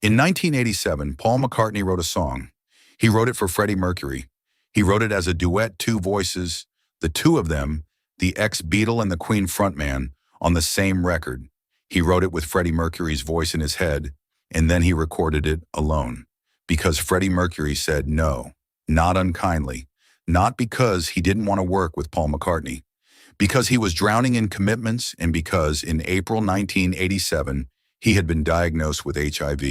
In 1987, Paul McCartney wrote a song. He wrote it for Freddie Mercury. He wrote it as a duet, two voices, the two of them, the ex-Beatle and the Queen frontman, on the same record. He wrote it with Freddie Mercury's voice in his head, and then he recorded it alone. Because Freddie Mercury said no, not unkindly, not because he didn't want to work with Paul McCartney, because he was drowning in commitments, and because in April 1987, he had been diagnosed with HIV,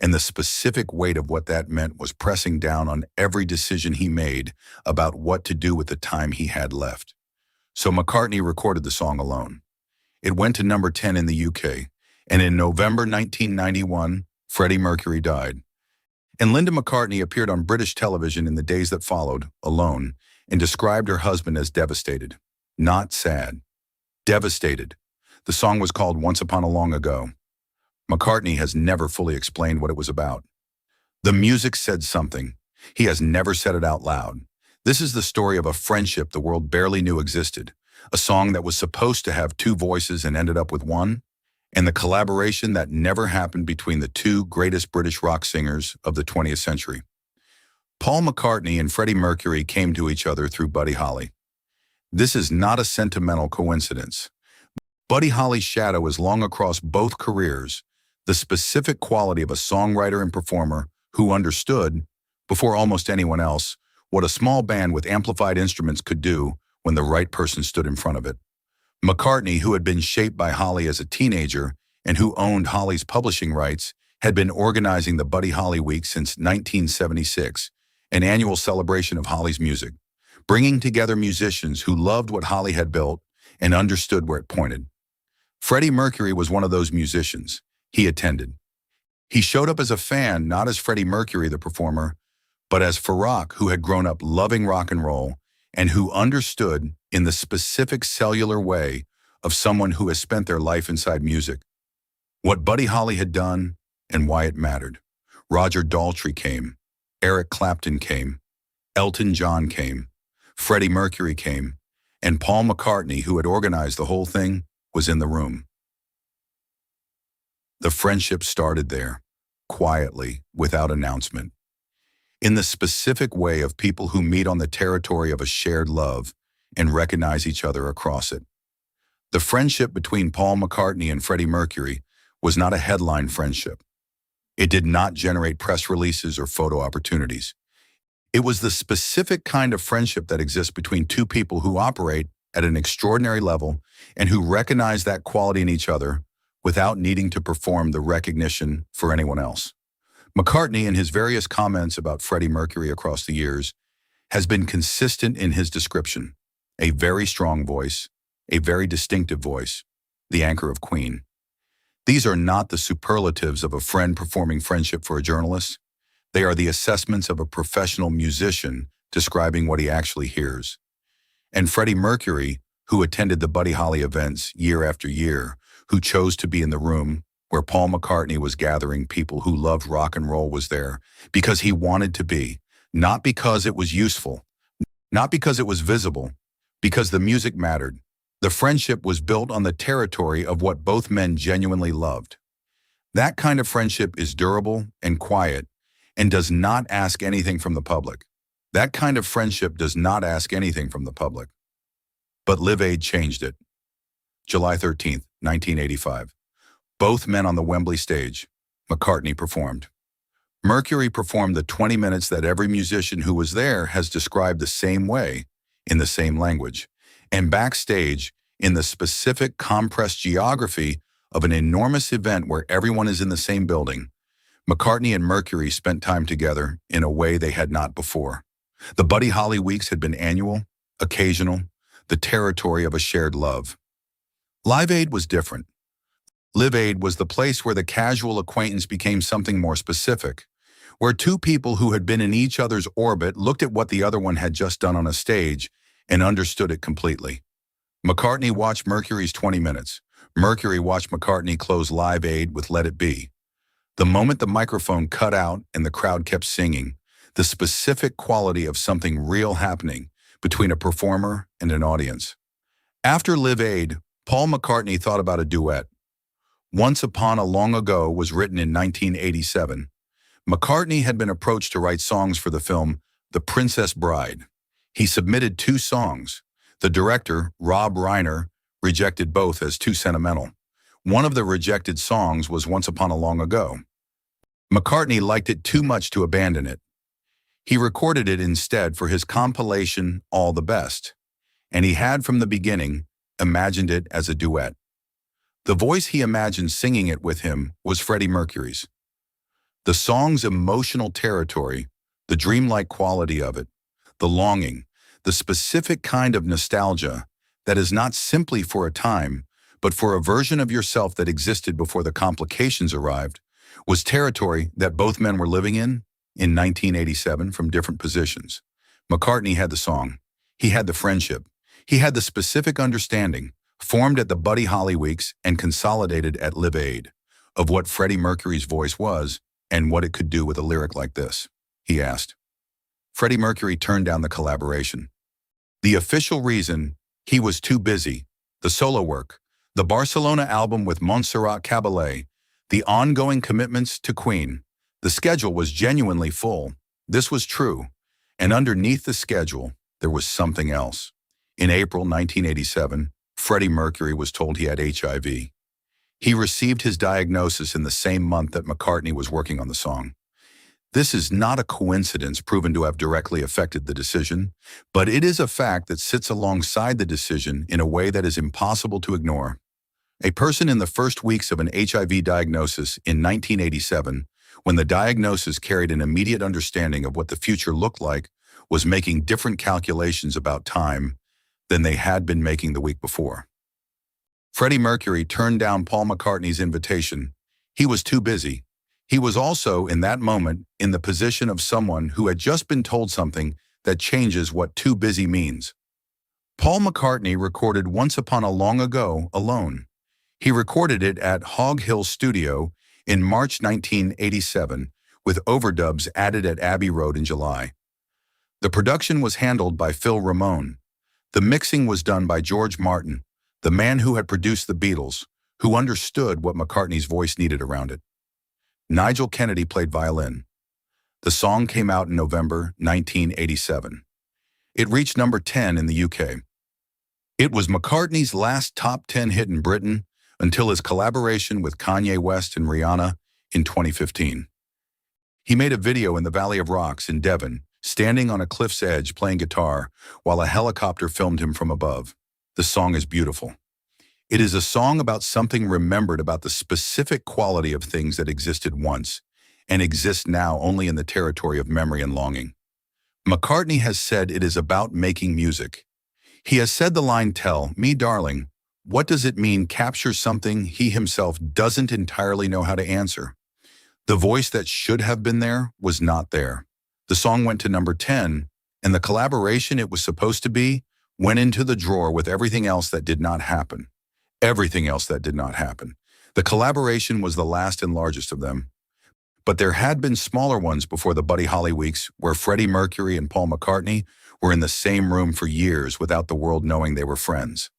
and the specific weight of what that meant was pressing down on every decision he made about what to do with the time he had left. So McCartney recorded the song alone. It went to number 10 in the UK, and in November 1991, Freddie Mercury died. And Linda McCartney appeared on British television in the days that followed, alone, and described her husband as devastated. Not sad. Devastated. The song was called Once Upon a Long Ago. McCartney has never fully explained what it was about. The music said something. He has never said it out loud. This is the story of a friendship the world barely knew existed, a song that was supposed to have two voices and ended up with one, and the collaboration that never happened between the two greatest British rock singers of the 20th century. Paul McCartney and Freddie Mercury came to each other through Buddy Holly. This is not a sentimental coincidence. Buddy Holly's shadow is long across both careers, the specific quality of a songwriter and performer who understood, before almost anyone else, what a small band with amplified instruments could do when the right person stood in front of it. McCartney, who had been shaped by Holly as a teenager and who owned Holly's publishing rights, had been organizing the Buddy Holly Week since 1976, an annual celebration of Holly's music, bringing together musicians who loved what Holly had built and understood where it pointed. Freddie Mercury was one of those musicians. He attended. He showed up as a fan, not as Freddie Mercury, the performer, but as Farak, who had grown up loving rock and roll and who understood in the specific cellular way of someone who has spent their life inside music what Buddy Holly had done and why it mattered. Roger Daltrey came. Eric Clapton came. Elton John came. Freddie Mercury came. And Paul McCartney, who had organized the whole thing, was in the room. The friendship started there, quietly, without announcement. In the specific way of people who meet on the territory of a shared love and recognize each other across it. The friendship between Paul McCartney and Freddie Mercury was not a headline friendship. It did not generate press releases or photo opportunities. It was the specific kind of friendship that exists between two people who operate at an extraordinary level and who recognize that quality in each other without needing to perform the recognition for anyone else. McCartney, in his various comments about Freddie Mercury across the years, has been consistent in his description. A very strong voice, a very distinctive voice, the anchor of Queen. These are not the superlatives of a friend performing friendship for a journalist. They are the assessments of a professional musician describing what he actually hears. And Freddie Mercury, who attended the Buddy Holly events year after year, who chose to be in the room where Paul McCartney was gathering people who loved rock and roll, was there because he wanted to be, not because it was useful, not because it was visible, because the music mattered. The friendship was built on the territory of what both men genuinely loved. That kind of friendship is durable and quiet and does not ask anything from the public. That kind of friendship does not ask anything from the public. But Live Aid changed it. July 13th, 1985. Both men on the Wembley stage. McCartney performed. Mercury performed the 20 minutes that every musician who was there has described the same way, in the same language. And backstage, in the specific compressed geography of an enormous event where everyone is in the same building, McCartney and Mercury spent time together in a way they had not before. The Buddy Holly Weeks had been annual, occasional, the territory of a shared love. Live Aid was different. Live Aid was the place where the casual acquaintance became something more specific, where two people who had been in each other's orbit looked at what the other one had just done on a stage and understood it completely. McCartney watched Mercury's 20 minutes. Mercury watched McCartney close Live Aid with Let It Be. The moment the microphone cut out and the crowd kept singing, the specific quality of something real happening between a performer and an audience. After Live Aid, Paul McCartney thought about a duet. Once Upon a Long Ago was written in 1987. McCartney had been approached to write songs for the film The Princess Bride. He submitted 2 songs. The director, Rob Reiner, rejected both as too sentimental. One of the rejected songs was Once Upon a Long Ago. McCartney liked it too much to abandon it. He recorded it instead for his compilation All the Best, and he had from the beginning imagined it as a duet. The voice he imagined singing it with him was Freddie Mercury's. The song's emotional territory, the dreamlike quality of it, the longing, the specific kind of nostalgia that is not simply for a time, but for a version of yourself that existed before the complications arrived, was territory that both men were living in 1987 from different positions. McCartney had the song. He had the friendship. He had the specific understanding, formed at the Buddy Holly Weeks and consolidated at Live Aid, of what Freddie Mercury's voice was and what it could do with a lyric like this. He asked. Freddie Mercury turned down the collaboration. The official reason: he was too busy. The solo work, the Barcelona album with Montserrat Caballé, the ongoing commitments to Queen. The schedule was genuinely full. This was true. And underneath the schedule, there was something else. In April 1987, Freddie Mercury was told he had HIV. He received his diagnosis in the same month that McCartney was working on the song. This is not a coincidence proven to have directly affected the decision, but it is a fact that sits alongside the decision in a way that is impossible to ignore. A person in the first weeks of an HIV diagnosis in 1987, when the diagnosis carried an immediate understanding of what the future looked like, was making different calculations about time than they had been making the week before. Freddie Mercury turned down Paul McCartney's invitation. He was too busy. He was also, in that moment, in the position of someone who had just been told something that changes what too busy means. Paul McCartney recorded Once Upon a Long Ago alone. He recorded it at Hog Hill Studio in March 1987, with overdubs added at Abbey Road in July. The production was handled by Phil Ramone. The mixing was done by George Martin, the man who had produced the Beatles, who understood what McCartney's voice needed around it. Nigel Kennedy played violin. The song came out in November 1987. It reached number 10 in the UK. It was McCartney's last top 10 hit in Britain until his collaboration with Kanye West and Rihanna in 2015. He made a video in the Valley of Rocks in Devon, standing on a cliff's edge playing guitar while a helicopter filmed him from above. The song is beautiful. It is a song about something remembered about the specific quality of things that existed once and exist now only in the territory of memory and longing. McCartney has said it is about making music. He has said the line, "Tell me, darling, what does it mean?" captures something he himself doesn't entirely know how to answer. The voice that should have been there was not there. The song went to number 10, and the collaboration it was supposed to be went into the drawer with everything else that did not happen. Everything else that did not happen. The collaboration was the last and largest of them. But there had been smaller ones before the Buddy Holly Weeks, where Freddie Mercury and Paul McCartney were in the same room for years without the world knowing they were friends.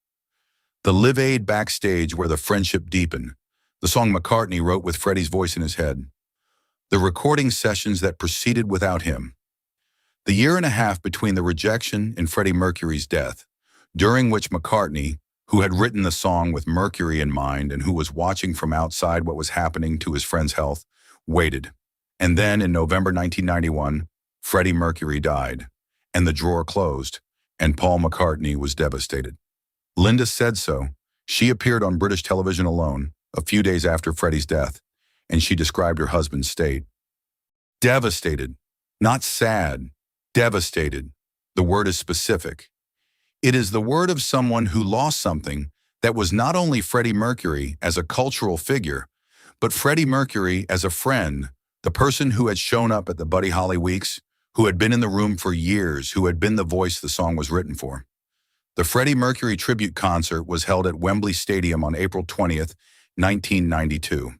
The Live Aid backstage where the friendship deepened. The song McCartney wrote with Freddie's voice in his head. The recording sessions that proceeded without him. The year and a half between the rejection and Freddie Mercury's death, during which McCartney, who had written the song with Mercury in mind and who was watching from outside what was happening to his friend's health, waited. And then in November 1991, Freddie Mercury died, and the drawer closed, and Paul McCartney was devastated. Linda said so. She appeared on British television Alone a few days after Freddie's death, and she described her husband's state. Devastated, not sad, devastated. The word is specific. It is the word of someone who lost something that was not only Freddie Mercury as a cultural figure, but Freddie Mercury as a friend, the person who had shown up at the Buddy Holly Weeks, who had been in the room for years, who had been the voice the song was written for. The Freddie Mercury tribute concert was held at Wembley Stadium on April 20th, 1992.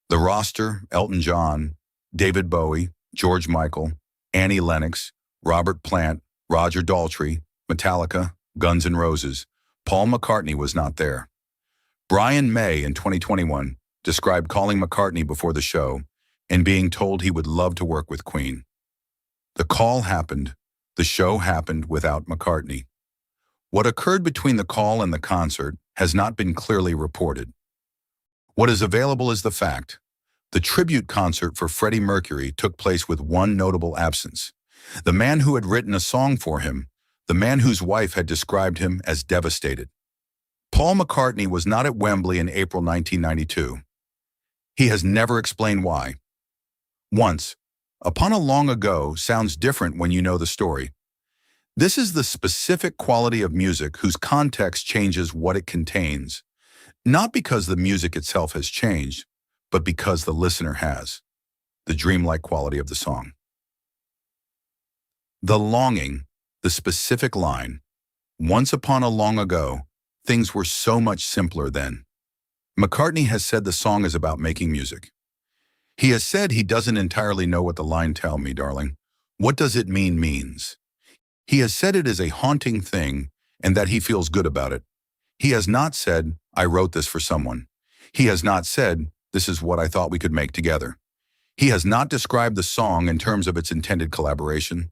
The roster: Elton John, David Bowie, George Michael, Annie Lennox, Robert Plant, Roger Daltrey, Metallica, Guns N' Roses. Paul McCartney was not there. Brian May in 2021 described calling McCartney before the show and being told he would love to work with Queen. The call happened. The show happened without McCartney. What occurred between the call and the concert has not been clearly reported. What is available is the fact: the tribute concert for Freddie Mercury took place with one notable absence: the man who had written a song for him, the man whose wife had described him as devastated. Paul McCartney was not at Wembley in April 1992. He has never explained why. Once Upon a Long Ago sounds different when you know the story. This is the specific quality of music whose context changes what it contains, not because the music itself has changed, but because the listener has. The dreamlike quality of the song. The longing, the specific line: once upon a long ago, things were so much simpler then. McCartney has said the song is about making music. He has said he doesn't entirely know what the line "tell me, darling, what does it mean" means. He has said it is a haunting thing and that he feels good about it. He has not said, "I wrote this for someone." He has not said, "This is what I thought we could make together." He has not described the song in terms of its intended collaboration.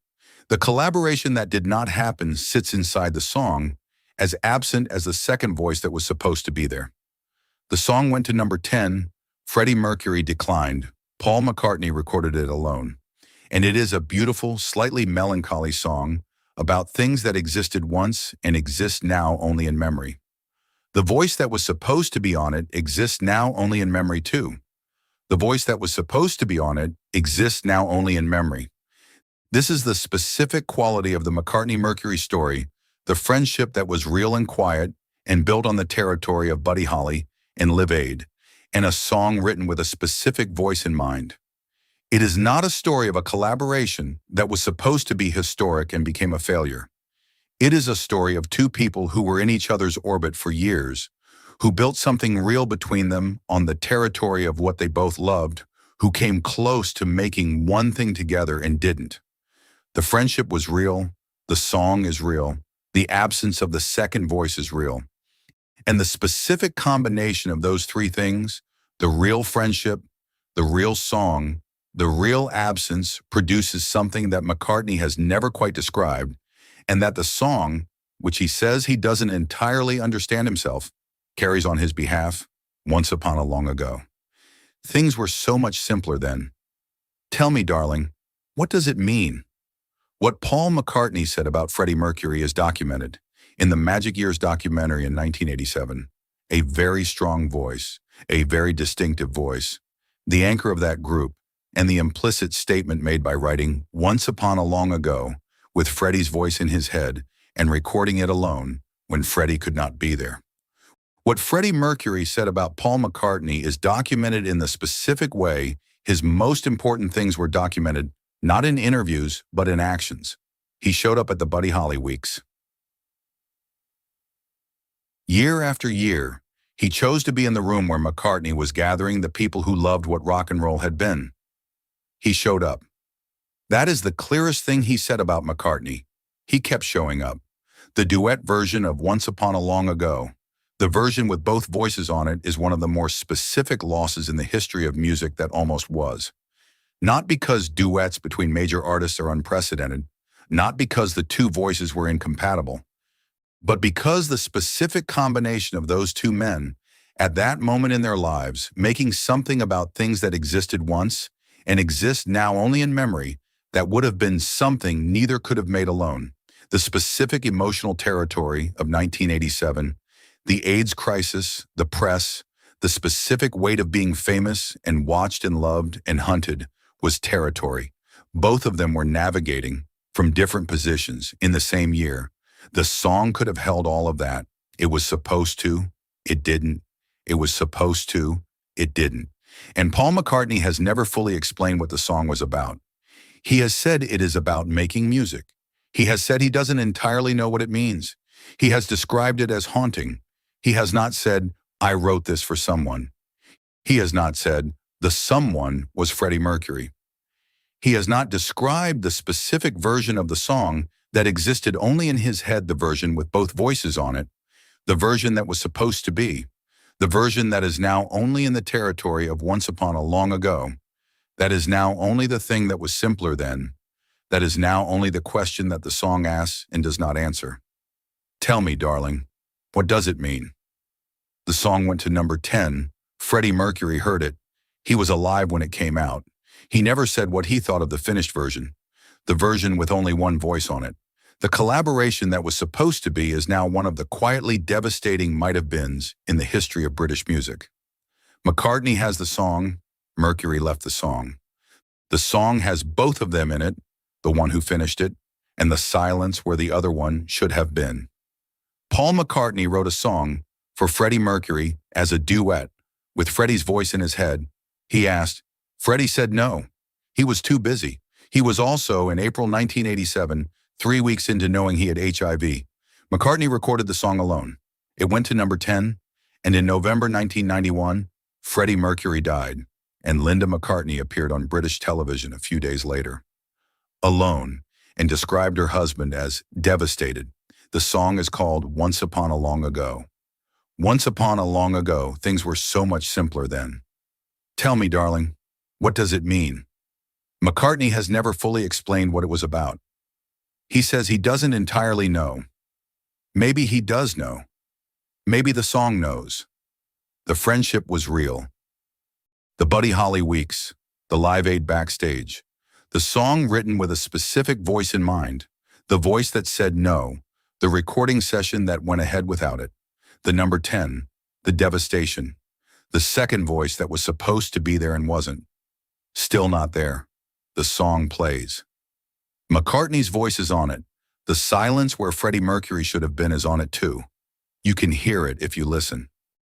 The collaboration that did not happen sits inside the song, as absent as the second voice that was supposed to be there. The song went to number 10. Freddie Mercury declined. Paul McCartney recorded it alone. And it is a beautiful, slightly melancholy song about things that existed once and exist now only in memory. The voice that was supposed to be on it exists now only in memory too. The voice that was supposed to be on it exists now only in memory. This is the specific quality of the McCartney-Mercury story, the friendship that was real and quiet and built on the territory of Buddy Holly and Live Aid, and a song written with a specific voice in mind. It is not a story of a collaboration that was supposed to be historic and became a failure. It is a story of two people who were in each other's orbit for years, who built something real between them on the territory of what they both loved, who came close to making one thing together and didn't. The friendship was real, the song is real, the absence of the second voice is real. And the specific combination of those three things, the real friendship, the real song, the real absence, produces something that McCartney has never quite described, and that the song, which he says he doesn't entirely understand himself, carries on his behalf. Once upon a long ago. Things were so much simpler then. Tell me, darling, what does it mean? What Paul McCartney said about Freddie Mercury is documented in the Magic Years documentary in 1987. A very strong voice, a very distinctive voice, the anchor of that group, and the implicit statement made by writing "Once Upon a Long Ago" with Freddie's voice in his head and recording it alone when Freddie could not be there. What Freddie Mercury said about Paul McCartney is documented in the specific way his most important things were documented, not in interviews, but in actions. He showed up at the Buddy Holly Weeks. Year after year, he chose to be in the room where McCartney was gathering the people who loved what rock and roll had been. He showed up. That is the clearest thing he said about McCartney. He kept showing up. The duet version of Once Upon a Long Ago, the version with both voices on it, is one of the more specific losses in the history of music that almost was. Not because duets between major artists are unprecedented, not because the two voices were incompatible, but because the specific combination of those two men, at that moment in their lives, making something about things that existed once and exist now only in memory, that would have been something neither could have made alone. The specific emotional territory of 1987, the AIDS crisis, the press, the specific weight of being famous and watched and loved and hunted was territory. Both of them were navigating from different positions in the same year. The song could have held all of that. It was supposed to, it didn't. It was supposed to, it didn't. And Paul McCartney has never fully explained what the song was about. He has said it is about making music. He has said he doesn't entirely know what it means. He has described it as haunting. He has not said, "I wrote this for someone." He has not said, the someone was Freddie Mercury. He has not described the specific version of the song that existed only in his head, the version with both voices on it, the version that was supposed to be, The version that is now only in the territory of once upon a long ago, that is now only the thing that was simpler then, that is now only the question that the song asks and does not answer. Tell me, darling, what does it mean? The song went to number 10. Freddie Mercury heard it. He was alive when it came out. He never said what he thought of the finished version, the version with only one voice on it. The collaboration that was supposed to be is now one of the quietly devastating might-have-beens in the history of British music. McCartney has the song, Mercury left the song. The song has both of them in it, the one who finished it, and the silence where the other one should have been. Paul McCartney wrote a song for Freddie Mercury as a duet, with Freddie's voice in his head. He asked. Freddie said no. He was too busy. He was also, in April 1987, 3 weeks into knowing he had HIV. McCartney recorded the song alone. It went to number 10, and in November 1991, Freddie Mercury died, and Linda McCartney appeared on British television a few days later. Alone, and described her husband as devastated. The song is called Once Upon a Long Ago. Once upon a long ago, things were so much simpler then. Tell me, darling, what does it mean? McCartney has never fully explained what it was about. He says he doesn't entirely know. Maybe he does know. Maybe the song knows. The friendship was real. The Buddy Holly weeks, the Live Aid backstage. The song written with a specific voice in mind, the voice that said no, the recording session that went ahead without it, the number 10, the devastation, the second voice that was supposed to be there and wasn't. Still not there. The song plays. McCartney's voice is on it. The silence where Freddie Mercury should have been is on it too. You can hear it if you listen.